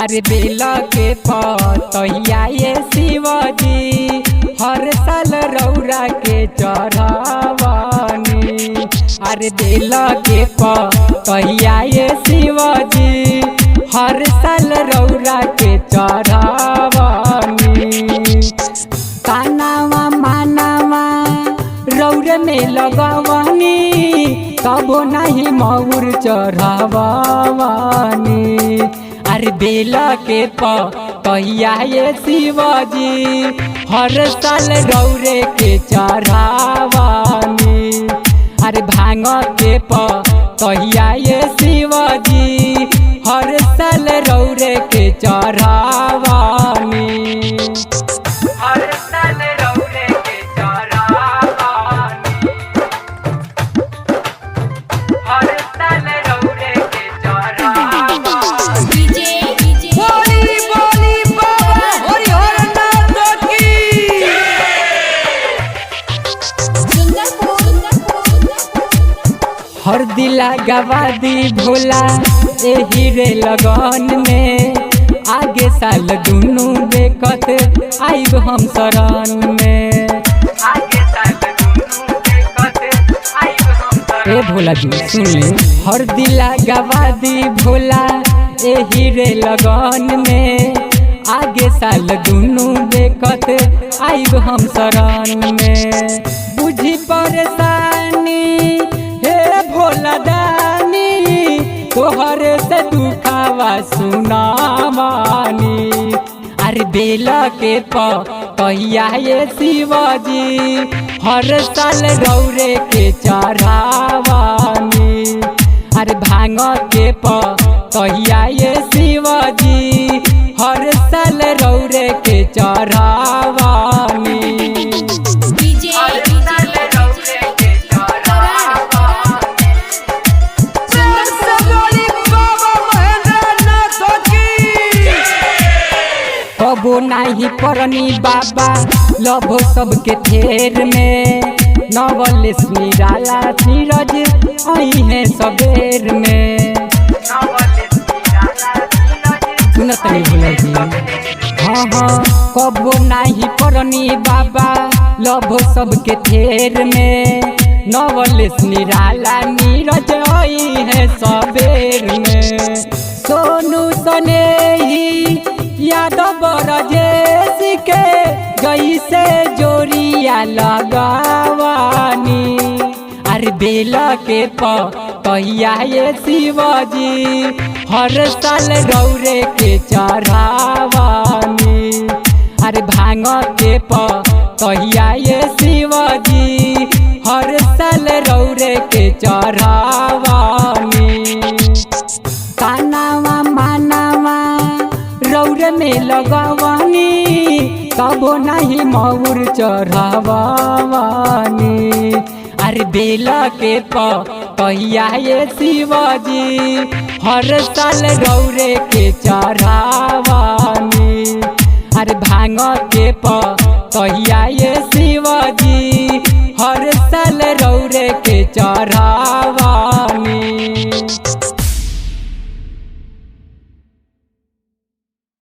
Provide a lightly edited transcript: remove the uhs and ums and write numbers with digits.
अरे बेला के पतैया ये शिवजी हर साल रौरा के चढ़ावानी। अरे बेला के पतैया ये शिवजी हर साल रौरा के चढ़ावानी। कानावा मानावा रौर में लगवानी तबो नहीं मऊर चढ़ावानी। अरे बेला के पतैया ये शिवजी हर साल रौरे के चढ़ावानी। अरे भांग के पतैया ये शिवजी हर साल रौरे के चढ़ावानी। हर साल रौरे के चढ़ावानी। हर साल रौरे के चढ़ावानी। बोली बोली बाबा हरिहर नाथ की। हर दिला गवादी भोला एही रे लगन में आगे साल दुनू देखत आइब हम शरण में। आगे साल दुनू देखत आइब हम शरण। ए भोला जी सुन ले। हर दिला गवादी भोला एही रे लगन में आगे साल दुनू देखत आइब हम शरण में। बुझी परेशानी हे भोला दानी तोहरे से दुखावा सुनावानी। अरे बेला के पतैया ये शिवजी हर साल रौरे के चढ़ावानी। अरे भांग के पतैया ये शिवजी हर साल रौरे के चढ़ावानी। कबो नाही परनी बाबा लभो सबके थेर में। नवलेश निराला नीरज आई है सबेर में। सुनत नहीं भूल जी। हाँ हाँ कबो नाही परनी बाबा लभो सबके थेर में। नवलेश निराला नीरज आई है सबेर में। सोनू सनेही यादव राजेश के जैसे जोरिया लगावानी। अरे बेला के पतैया ये शिवजी हर साल रौरे के चढ़ावानी। अरे भांग के पतैया ये शिवजी हर साल रौरे के चढ़ावानी। कानावा मानावा रौर में लगवानी तबो नहीं मऊर चढ़ावानी। अरे बेला के पतैया ये शिवजी हर साल रौरे के चढ़ावानी। अरे भांग के पतैया ये शिवजी